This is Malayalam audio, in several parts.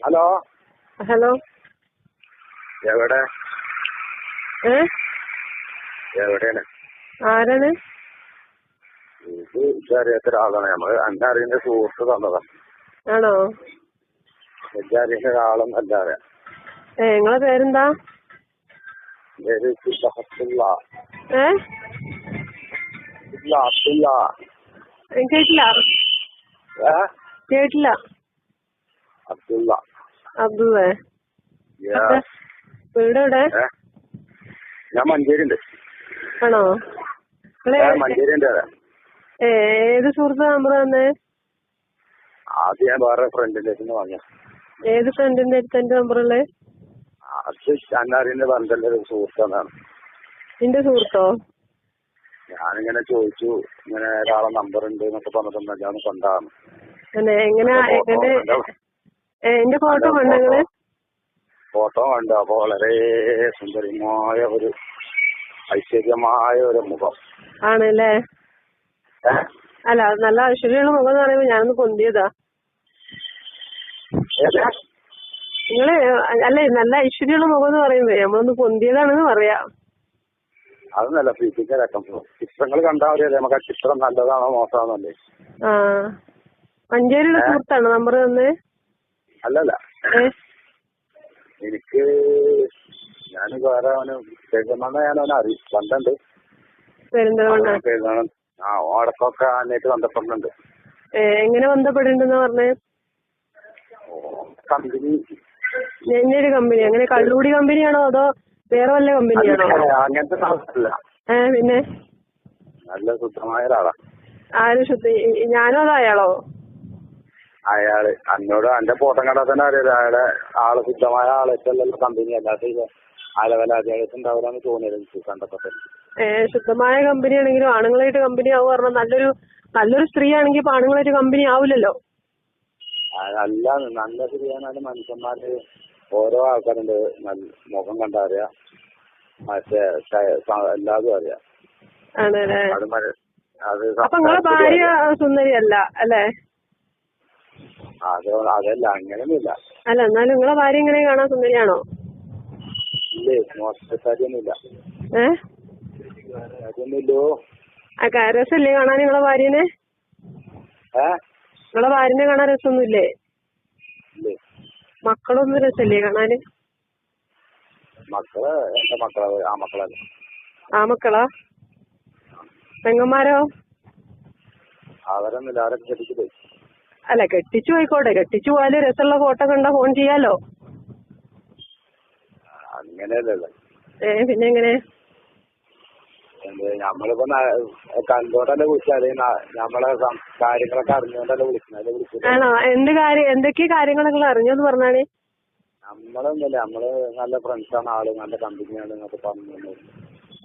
Hello hello. എവിടെ എവിടെയാണ്? ആരാണ്? ഇത് അറിയാത്ത ഒരാളാണ്. നമ്മള് എന്നെ അറിയുന്ന സുഹൃത്ത് തന്നതാ. ആണോ? അറിയുന്ന ഒരാളും അല്ല അറിയാം. നിങ്ങളെ പേരെന്താ? പേര് അബ്ദുള്ള. കേട്ടില്ല കേട്ടില്ല. അബ്ദുള്ള. അബ്ദുള്ള. വീട് എവിടെ? ഞാൻ മഞ്ചേരി ഉണ്ട്. ആണോ? മഞ്ചേരി ഉണ്ട്. ഏത് സുഹൃത്ത് നമ്പർ തന്നെ? ആദ്യം ഞാൻ വേറെ ഫ്രണ്ടിന്റെ വാങ്ങിയ. ഏത് ഫ്രണ്ടിന്റെ അടുത്ത് എന്റെ നമ്പറുള്ളത്? അത് അന്നറിയുന്ന ബന്ധന്റെ ഒരു സുഹൃത്താണ്. നിന്റെ സുഹൃത്തോ? ഞാനിങ്ങനെ ചോദിച്ചു, ഇങ്ങനെ ഒരാളെ നമ്പർ ഉണ്ട് എന്നൊക്കെ പറഞ്ഞിട്ട് ഞാൻ കൊണ്ടാണ്. എന്റെ ഫോട്ടോ കണ്ടെങ്കില്? ഫോട്ടോ കണ്ടു. അപ്പൊ വളരെ സുന്ദരമായ ഒരു ഐശ്വര്യമായ ഒരു മുഖം ആണല്ലേ? അല്ല, നല്ല ഐശ്വര്യമുള്ള മുഖം എന്ന് പറയുമ്പോ ഞാനൊന്ന് പൊന്തിയതാ. നിങ്ങള് അല്ലെ നല്ല ഐശ്വര്യമുള്ള മുഖം എന്ന് പറയുമ്പോ നമ്മളൊന്ന് പൊന്തിയതാണെന്ന് പറയാ. അതൊന്നല്ല, ഫിസിക്കലൊക്കെ ചിത്രങ്ങൾ കണ്ടാൽ മതി. നമുക്ക് ആ ചിത്രം നല്ലതാണോ മോശമാണല്ലേ? മഞ്ചേരിയുള്ള സുഹൃത്താണോ നമ്പർ തന്നെ? അല്ലല്ല, എനിക്ക് ഞാൻ വേറെ പെരുന്തൽമണ്ണ ഞാനവനെ അറിയും, ബന്ധമുണ്ട്. പെരുന്തൽമണ്ണ? ഓടക്കൊക്കെ അന്നേറ്റ് ബന്ധപ്പെടുന്നുണ്ട്. എങ്ങനെ ബന്ധപ്പെടുന്നുണ്ടെന്ന് പറഞ്ഞേ? കമ്പനി. എന്നൊരു കമ്പനി? അങ്ങനെ കള്ളുകൂടി കമ്പനിയാണോ അതോ വേറെ വല്ല കമ്പനിയാണോ? അങ്ങനത്തെ സാധനമല്ല. പിന്നെ നല്ല ശുദ്ധമായ ഒരാളാ. ആര് ശുദ്ധ? ഞാനോ അതോ അയാളോ? അയാള് എന്നോട് എന്റെ ഫോട്ടോ കണ്ടാൽ തന്നെ അറിയാലോ അയാളെ ആള് ശുദ്ധമായ ആളെല്ലാം കമ്പനി. അല്ലാത്ത അലവലാദിയായിട്ട് ഉണ്ടാവില്ലാന്ന് തോന്നിയത് എനിക്ക് കണ്ടപ്പോ. ശുദ്ധമായ കമ്പനി ആണെങ്കിലും ആണുങ്ങളായിട്ട് കമ്പനി ആവുക പറഞ്ഞാൽ നല്ലൊരു സ്ത്രീ ആണെങ്കിൽ ഇപ്പൊ ആണുങ്ങളായിട്ട് കമ്പനി ആവില്ലല്ലോ. അല്ല, നല്ല സ്ത്രീയാണെങ്കിലും മനുഷ്യന്മാര് ഓരോ ആൾക്കാരുണ്ട്. മുഖം കണ്ടാ അറിയാം, മറ്റേ എല്ലാതും അറിയാം. ആണല്ലേ? അത് അപ്പൊ നിങ്ങളെ ഭാര്യ സുന്ദരിയല്ല അല്ലേ? അതല്ല, അങ്ങനെയൊന്നുമില്ല. അല്ല, എന്നാലും നിങ്ങളെ ഭാര്യ ഇങ്ങനെ കാണാൻ സുന്ദരിയാണോ? ഇല്ലേ, മോശക്കാരിയൊന്നുമില്ല. കാര്യമൊന്നുമില്ലോ. രസമില്ലേ കാണാൻ നിങ്ങളെ ഭാര്യനെ? നിങ്ങളെ ഭാര്യനെ കാണാൻ രസമൊന്നുമില്ലേ? മക്കളൊന്നും രസമില്ലേ കാണാന്? മക്കള് എന്റെ മക്കള് ആമക്കളല്ലേ. ആമക്കളാ? പെങ്ങന്മാരോ? അവരൊന്നുമില്ല, അവരൊക്കെ കെട്ടിച്ചു പോയി. അല്ല, കെട്ടിച്ചു പോയിക്കോട്ടെ. കെട്ടിച്ചു പോയാലും രസമുള്ള ഫോട്ടോ കണ്ടാ ഫോൺ ചെയ്യാലോ. അങ്ങനെയല്ലല്ലോ. പിന്നെ എങ്ങനെ? നമ്മളിപ്പോ കണ്ടോണ്ടല്ലേ വിളിച്ചാല്, നമ്മളെ കാര്യങ്ങളൊക്കെ അറിഞ്ഞോണ്ടല്ലേ വിളിക്കുന്നത്. ആണോ? എന്തൊക്കെ കാര്യങ്ങളൊക്കെ അറിഞ്ഞോന്ന് പറഞ്ഞാല്? നമ്മളൊന്നുമില്ല, നമ്മള് നല്ല ഫ്രണ്ട്സാണ്, ആള് നല്ല കമ്പനിയാണ് എന്നൊക്കെ പറഞ്ഞു.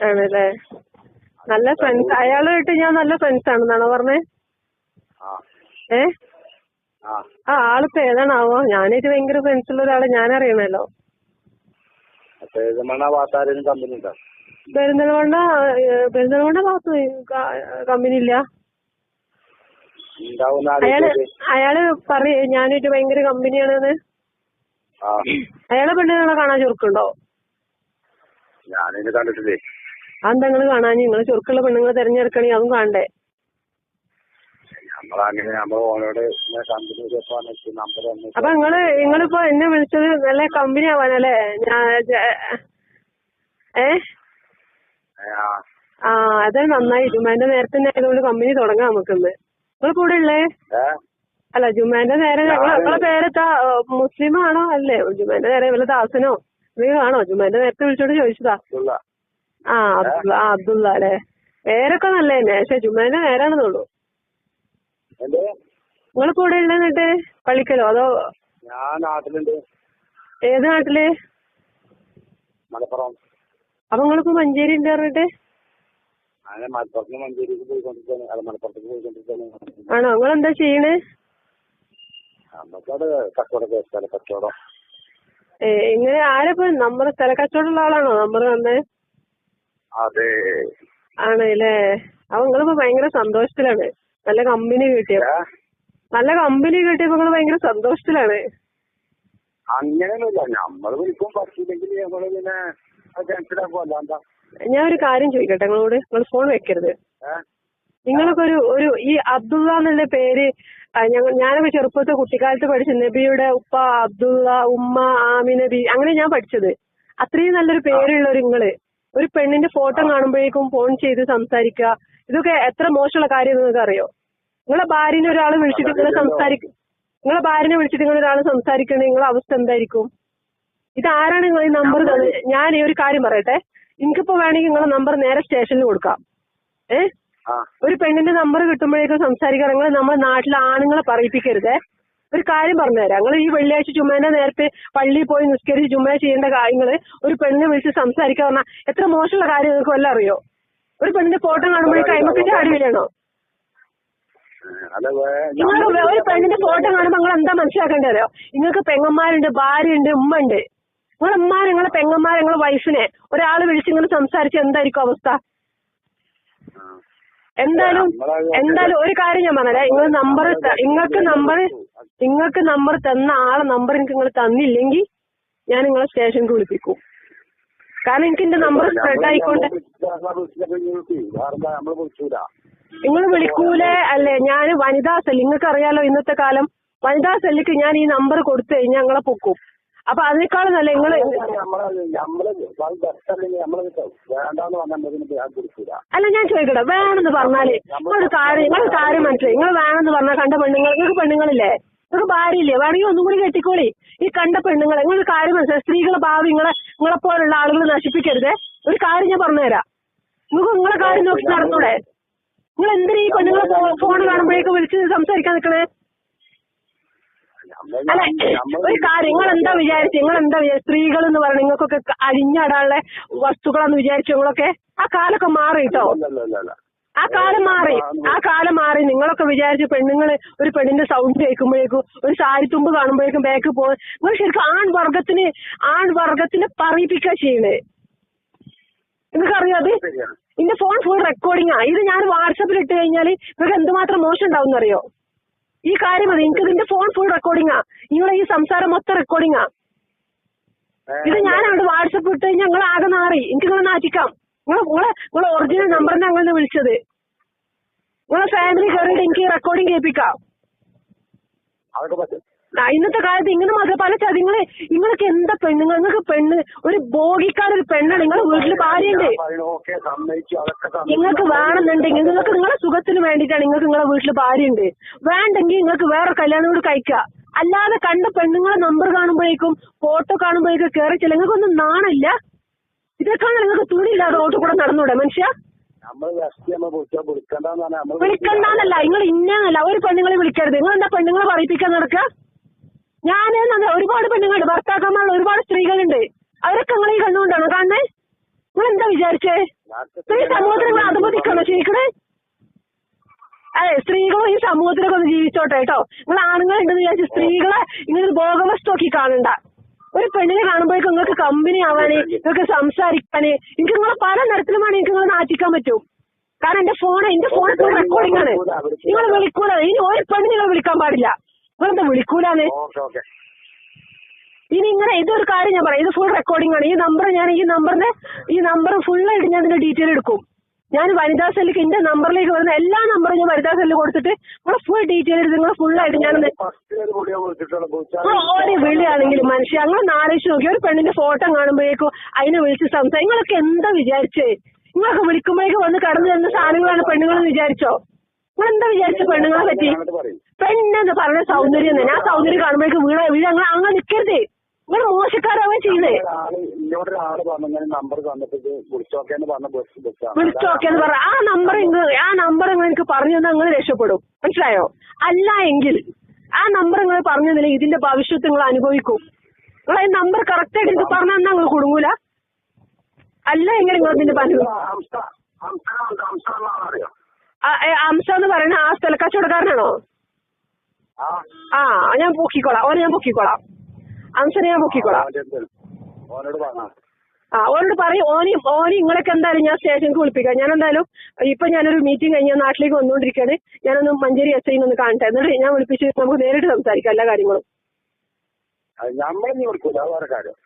ആണല്ലേ? നല്ല ഫ്രണ്ട്സ്? അയാളുമായിട്ട് ഞാൻ നല്ല ഫ്രണ്ട്സ് ആണെന്നാണോ പറഞ്ഞേ? ആളിപ്പോ ഏതാണാവോ? ഞാനായിട്ട് ഭയങ്കര ഫ്രണ്ട്സ് ഉള്ള ഒരാളെ ഞാൻ അറിയണല്ലോ. പെരുന്തൽമണ്ണ ഭാഗത്താരും കമ്പനി ഉണ്ടോ? പെരിന്തൽമണ്ണ ഭാഗത്ത് കമ്പനി ഇല്ല. അയാള് പറയേ ഞാനായിട്ട് ഭയങ്കര കമ്പനിയാണെന്ന്. അയാളെ പെണ്ണുങ്ങളെ കാണാൻ ചുരുക്കുണ്ടോ? ഞാനിത് കണ്ടിട്ടില്ലേ. അതെന്താ നിങ്ങള് കാണാൻ? നിങ്ങള് ചുരുക്കുള്ള പെണ്ണുങ്ങളെ തെരഞ്ഞെടുക്കണേ അതും കാണണ്ടേ? അപ്പൊ നിങ്ങളിപ്പോ എന്നെ വിളിച്ചത് നല്ല കമ്പനി ആവാനല്ലേ? അത് നന്നായി. ജുമാന്റെ നേരത്തെ ആയതുകൊണ്ട് കമ്പനി തുടങ്ങാം നമുക്കിന്ന്. നിങ്ങൾ കൂടെ ഉള്ളേ? അല്ല, ജുമാന്റെ നേരെ നിങ്ങളെ പേരെത്താ? മുസ്ലിം ആണോ? അല്ലേ? ജുമാന്റെ നേരെ വല്ല ദാസനോ ആണോ? ജുമാന്റെ നേരത്തെ വിളിച്ചോണ്ട് ചോദിച്ചതാ. അബ്ദുള്ള അല്ലേ? പേരൊക്കെ നല്ല തന്നെ, പക്ഷെ ജുമാന്റെ നേരാണെന്നുള്ളൂ. നിങ്ങൾ കൂടെ ഉള്ള എന്നിട്ട് പള്ളിക്കലോ അതോ? ഞാൻ നാട്ടിലുണ്ട്. ഏത് നാട്ടില്? മലപ്പുറം. അപ്പൊ നിങ്ങളിപ്പോ മഞ്ചേരി ഉണ്ട് പറഞ്ഞിട്ട്? മഞ്ചേരിക്ക് പോയിക്കൊണ്ടിരിക്കുകയാണ്, മലപ്പുറത്തേക്ക് പോയിക്കൊണ്ടിരിക്കുകയാണ്. ആണോ? നിങ്ങളെന്താ ചെയ്യണേ? നമുക്കവിടെ കച്ചവടം. ഇങ്ങനെ ആരപ്പോ നമ്മുടെ സ്ഥലക്കച്ചവടമുള്ള ആളാണോ നമ്പർ തന്നെ? അതെ. ആണല്ലേ? അപ്പൊ നിങ്ങളിപ്പോ ഭയങ്കര സന്തോഷത്തിലാണ്. നല്ല കമ്പനി കിട്ടിയപ്പോ ഭയങ്കര സന്തോഷത്തിലാണ്. അങ്ങനെയൊന്നുമില്ല. നമ്മള് വിളിക്കും, പറ്റിയില്ലെങ്കിൽ നമ്മള് പിന്നെ ടെൻഷനാക്കും. അല്ലാന്താ. ഞാൻ ഒരു കാര്യം ചോദിക്കട്ടെ നിങ്ങളോട്, നിങ്ങൾ ഫോൺ വെക്കരുത്. നിങ്ങളൊക്കെ ഒരു ഈ അബ്ദുള്ള എന്നുള്ള പേര് ഞാനൊക്കെ ചെറുപ്പത്തെ കുട്ടിക്കാലത്ത് പഠിച്ച നബിയുടെ ഉപ്പ അബ്ദുള്ള, ഉമ്മ ആമിന ബി, അങ്ങനെ ഞാൻ പഠിച്ചത്. അത്രയും നല്ലൊരു പേരുള്ള നിങ്ങള് ഒരു പെണ്ണിന്റെ ഫോട്ടോ കാണുമ്പോഴേക്കും ഫോൺ ചെയ്ത് സംസാരിക്കുക, ഇതൊക്കെ എത്ര മോശമുള്ള കാര്യം നിങ്ങൾക്ക് അറിയോ? നിങ്ങളെ ഭാര്യനെ ഒരാൾ വിളിച്ചിട്ട് നിങ്ങളെ ഭാര്യനെ വിളിച്ചിട്ട് നിങ്ങൾ ഒരാൾ സംസാരിക്കണേ, നിങ്ങളെ അവസ്ഥ എന്തായിരിക്കും? ഇതാരാണ് നിങ്ങൾ ഈ നമ്പർ തന്നത്? ഞാൻ ഒരു കാര്യം പറയട്ടെ, എനിക്കിപ്പോ വേണമെങ്കിൽ നിങ്ങളെ നമ്പർ നേരെ സ്റ്റേഷനിൽ കൊടുക്കാം. ഒരു പെണ്ണിന്റെ നമ്പർ കിട്ടുമ്പോഴേക്കും സംസാരിക്കാൻ നിങ്ങൾ നമ്മുടെ നാട്ടിലെ ആണുങ്ങളെ പറയിപ്പിക്കരുതേ. ഒരു കാര്യം പറഞ്ഞുതരാം, നിങ്ങൾ ഈ വെള്ളിയാഴ്ച ചുമേന്റെ നേരത്തെ പള്ളിയിൽ പോയി നിസ്കരിച്ച് ചുമ ചെയ്യേണ്ട കാര്യങ്ങള് ഒരു പെണ്ണിനെ വിളിച്ച് സംസാരിക്കാൻ പറഞ്ഞാൽ എത്ര മോശമുള്ള കാര്യം നിങ്ങൾക്ക് വല്ല അറിയോ? ഒരു പെണ്ണിന്റെ ഫോട്ടോ കാണുമ്പോഴേക്കും അയിമത്തിന്റെ അടിവിലാണോ? നിങ്ങൾ ഒരു പെണ്ണിന്റെ ഫോട്ടോ കാണുമ്പോൾ നിങ്ങൾ എന്താ മനസ്സിലാക്കേണ്ടതോ? നിങ്ങൾക്ക് പെങ്ങന്മാരുണ്ട്, ഭാര്യയുണ്ട്, ഉമ്മ ഉണ്ട്. നിങ്ങളെ ഉമ്മാരെ, നിങ്ങളെ പെങ്ങന്മാരെ, നിങ്ങളെ വൈഫിനെ ഒരാൾ വിളിച്ച് ഇങ്ങനെ സംസാരിച്ച് എന്തായിരിക്കും അവസ്ഥ? എന്തായാലും ഒരു കാര്യം ഞാൻ പറഞ്ഞേ, നിങ്ങൾക്ക് നമ്പർ തന്ന ആളെ നമ്പർ എനിക്ക് നിങ്ങൾ തന്നില്ലെങ്കിൽ ഞാൻ നിങ്ങളെ സ്റ്റേഷനിൽ വിളിപ്പിക്കും. കാരണം എനിക്ക് എന്റെ നമ്പർ സ്പ്രെഡ് ആയിക്കൊണ്ട് നിങ്ങൾ വിളിക്കൂലേ അല്ലേ? ഞാൻ വനിതാ സെല്ല്, നിങ്ങൾക്ക് അറിയാലോ ഇന്നത്തെ കാലം, വനിതാ സെല്ലിക്ക് ഞാൻ ഈ നമ്പർ കൊടുത്തു കഴിഞ്ഞാൽ ഞങ്ങളെ പൊക്കും. അപ്പൊ അതിനേക്കാളും നല്ല നിങ്ങള് അല്ല, ഞാൻ ചോദിക്കട്ടെ, വേണമെന്ന് പറഞ്ഞാല് നിങ്ങളൊരു കാര്യം മനസ്സിലായി. നിങ്ങൾ വേണമെന്ന് പറഞ്ഞാൽ കണ്ട പെണ്ണുങ്ങൾ, നിങ്ങൾക്ക് പെണ്ണുങ്ങളില്ലേ, നിങ്ങൾക്ക് ഭാര്യയില്ലേ, വേണമെങ്കിൽ ഒന്നും കൂടി കെട്ടിക്കോളി. ഈ കണ്ട പെണ്ണുങ്ങളെ നിങ്ങളൊരു കാര്യം മനസ്സിലായി, സ്ത്രീകളെ ഭാവി നിങ്ങളെപ്പോലുള്ള ആളുകൾ നശിപ്പിക്കരുതേ. ഒരു കാര്യം ഞാൻ പറഞ്ഞുതരാം, നിങ്ങൾക്ക് നിങ്ങളെ കാര്യം നോക്കി നടന്നൂടെ? നിങ്ങൾ എന്തിനാ ഈ പെണ്ണുങ്ങളെ ഫോൺ കാണുമ്പോഴേക്ക് വിളിച്ച് സംസാരിക്കാൻ നിൽക്കണേ? അല്ല, ഒരു കാര്യം, നിങ്ങൾ എന്താ വിചാരിച്ചു സ്ത്രീകൾ എന്ന് പറഞ്ഞ നിങ്ങൾക്കൊക്കെ അഴിഞ്ഞാടാനുള്ള വസ്തുക്കളെന്ന് വിചാരിച്ചു? നിങ്ങളൊക്കെ ആ കാലൊക്കെ മാറി കേട്ടോ, ആ കാലം മാറി. നിങ്ങളൊക്കെ വിചാരിച്ചു പെണ്ണുങ്ങള് ഒരു പെണ്ണിന്റെ സൗണ്ട് കേൾക്കുമ്പോഴേക്കും, ഒരു സാരിത്തുമ്പ് കാണുമ്പോഴേക്കും ബാക്ക് പോകും. നിങ്ങൾ ശരിക്കും ആൺവർഗത്തിനെ പറയിപ്പിക്കുക ചെയ്യണേ. നിങ്ങൾക്കറിയാം അത്? എന്റെ ഫോൺ ഫുൾ റെക്കോർഡിങ്ങാ. ഇത് ഞാൻ വാട്സാപ്പിൽ ഇട്ട് കഴിഞ്ഞാല് നിങ്ങൾക്ക് എന്തുമാത്രം മോശം ഉണ്ടാവും അറിയോ? ഈ കാര്യം മതി. എനിക്ക് ഇതിന്റെ ഫോൺ ഫുൾ റെക്കോർഡിങ്ങാ, നിങ്ങളെ ഈ സംസാരം മൊത്തം റെക്കോർഡിങ്ങാ. ഇത് ഞാൻ അവിടെ വാട്സപ്പ് ഇട്ട് കഴിഞ്ഞാൽ നിങ്ങൾ ആകെ നാറി, എനിക്ക് നിങ്ങളെ നാറ്റിക്കാം. നിങ്ങളെ ഒറിജിനൽ നമ്പറിനെ അങ്ങനെ വിളിച്ചത്, നിങ്ങളെ ഫാമിലി കയറിയിട്ട് എനിക്ക് റെക്കോർഡിങ് കേൾപ്പിക്കാം. ഇന്നത്തെ കാലത്ത് ഇങ്ങനെ മാത്രം പല ചതിങ്ങള്. നിങ്ങൾക്ക് എന്താ പെണ്ണുങ്ങൾ, നിങ്ങൾക്ക് ഒരു ഭോഗിക്കാനൊരു പെണ്ണാണ്. നിങ്ങളെ വീട്ടില് ഭാര്യയുണ്ട്, നിങ്ങൾക്ക് വേണമെന്നുണ്ടെങ്കിൽ നിങ്ങളെ സുഖത്തിന് വേണ്ടിയിട്ടാണ് നിങ്ങൾക്ക് നിങ്ങളെ വീട്ടില് ഭാര്യയുണ്ട്. വേണ്ടെങ്കിൽ നിങ്ങൾക്ക് വേറെ കല്യാണം കൂടി കഴിക്കാം. അല്ലാതെ കണ്ട പെണ്ണുങ്ങളെ നമ്പർ കാണുമ്പോഴേക്കും ഫോട്ടോ കാണുമ്പോഴേക്കും കയറി ചെല്ല. നിങ്ങൾക്കൊന്നും നാണില്ല? ഇതൊക്കെയാണ് നിങ്ങൾക്ക് തുണിയില്ലാതെ റോട്ടിൽ കൂടെ നടന്നൂടെ മനുഷ്യ? വിളിക്കണ്ടെന്നല്ല, നിങ്ങൾ ഇന്നല്ല ഒരു പെണ്ണുങ്ങളെ വിളിക്കരുത്. നിങ്ങൾ എന്താ പെണ്ണുങ്ങളെ പറയിപ്പിക്കാൻ നടക്കുക? ഞാൻ ഒരുപാട് പെണ്ണുങ്ങളുണ്ട്, ഭർത്താക്കന്മാരുള്ള ഒരുപാട് സ്ത്രീകളുണ്ട്. അവരൊക്കെ നിങ്ങൾ ഈ കണ്ണുകൊണ്ടാണോ കാണുന്നേ? നിങ്ങൾ എന്താ വിചാരിച്ചേ? സ്ത്രീ സമൂഹത്തിൽ നിങ്ങൾ അധപതിക്കാണോ ജീവിക്കണേ? സ്ത്രീകളും ഈ സമൂഹത്തിലൊക്കെ ഒന്ന് ജീവിച്ചോട്ടെ കേട്ടോ. നിങ്ങൾ ആണുങ്ങളുണ്ടെന്ന് വിചാരിച്ച് സ്ത്രീകളെ ഇങ്ങനെ ഭോഗവസ്തുക്കി കാണണ്ട. ഒരു പെണ്ണിനെ കാണുമ്പോഴേക്കും നിങ്ങൾക്ക് കമ്പനി ആവാന്, നിങ്ങൾക്ക് സംസാരിക്കാന്, എനിക്ക് നിങ്ങളെ പല തരത്തിലുമാണ് എനിക്ക് നിങ്ങളെ നാട്ടിക്കാൻ പറ്റും. കാരണം എന്റെ ഫോൺ ഫുൾ റെക്കോർഡിംഗ് ആണ്. നിങ്ങൾ വിളിക്കൂല, ഇനി ഒരു പെണ്ണിനെ നിങ്ങൾ വിളിക്കാൻ പാടില്ല. നിങ്ങളെന്താ വിളിക്കൂലെന്ന്? ഇനി ഇങ്ങനെ ഇതൊരു കാര്യം ഞാൻ പറയാം, ഇത് ഫുൾ റെക്കോർഡിംഗ് ആണ്. ഈ നമ്പർ ഫുള്ളായിട്ട് ഞാൻ ഇതിന്റെ ഡീറ്റെയിൽ എടുക്കും. ഞാൻ വനിതാ സെല്ലിക്ക് എന്റെ നമ്പറിലേക്ക് വരുന്ന എല്ലാ നമ്പറും ഞാൻ വനിതാ സെല്ലിൽ കൊടുത്തിട്ട് നിങ്ങളെ ഫുൾ ഡീറ്റെയിൽ എടുത്ത് നിങ്ങൾ ഫുള്ളായിട്ട് ഞാൻ ഓരോ വിളിയാണെങ്കിലും മനുഷ്യ ഞങ്ങൾ നാലേശ് നോക്കി ഒരു പെണ്ണിന്റെ ഫോട്ടോ കാണുമ്പോഴേക്കും അതിനെ വിളിച്ച് സംസാരിക്കും. നിങ്ങളൊക്കെ എന്താ വിചാരിച്ചേ? നിങ്ങളൊക്കെ വിളിക്കുമ്പോഴേക്കും വന്ന് കടന്നു തരുന്ന സാധനങ്ങളാണ് പെണ്ണുങ്ങളെന്ന് വിചാരിച്ചോ? നിങ്ങളെന്താ വിചാരിച്ച പെണ്ണുങ്ങളെ പറ്റി? പെണ്ണെന്ന് പറഞ്ഞ സൗന്ദര്യം തന്നെ. ആ സൗന്ദര്യം കാണുമ്പോഴേക്കും വീഴ അങ്ങനെ നിൽക്കരുത്. നിങ്ങൾ മോശക്കാരാവാൻ ചെയ്യുന്നേ. വിളിച്ചോക്കെന്ന് പറഞ്ഞ ആ നമ്പർ എനിക്ക് പറഞ്ഞു തന്നാൽ നിങ്ങൾ രക്ഷപ്പെടും. മനസ്സിലായോ? അല്ല എങ്കിൽ ആ നമ്പർ നിങ്ങൾ പറഞ്ഞു തന്നില്ല, ഇതിന്റെ ഭവിഷ്യത്ത് നിങ്ങൾ അനുഭവിക്കും. നിങ്ങൾ ഈ നമ്പർ കറക്റ്റ് ആയിട്ട് എനിക്ക് പറഞ്ഞു തന്നാൽ നിങ്ങൾ കുടുങ്ങൂല. അല്ല എങ്കിൽ നിങ്ങൾ ഇതിന്റെ അംശ എന്ന് പറയുന്ന ആ സ്ഥല കച്ചവടക്കാരനാണോ? ഞാൻ പൊക്കിക്കോളാം. അംശനെ ഞാൻ പൊക്കിക്കോളാം. ഓനോട് പറയും. ഓനി നിങ്ങളൊക്കെ എന്തായാലും ഞാൻ സ്റ്റേഷനിൽ വിളിപ്പിക്കാം. ഞാൻ എന്തായാലും ഇപ്പൊ ഞാനൊരു മീറ്റിംഗ് കഴിഞ്ഞ് നാട്ടിലേക്ക് വന്നുകൊണ്ടിരിക്കുകയാണ്. ഞാനൊന്ന് മഞ്ചേരി SI ഒന്ന് കാണട്ടെ, എന്നിട്ട് ഞാൻ വിളിപ്പിച്ച് നമുക്ക് നേരിട്ട് സംസാരിക്കാം എല്ലാ കാര്യങ്ങളും. അത് നമ്മളിനി കൊടുക്കൂല, അത് വേറെ കാര്യം.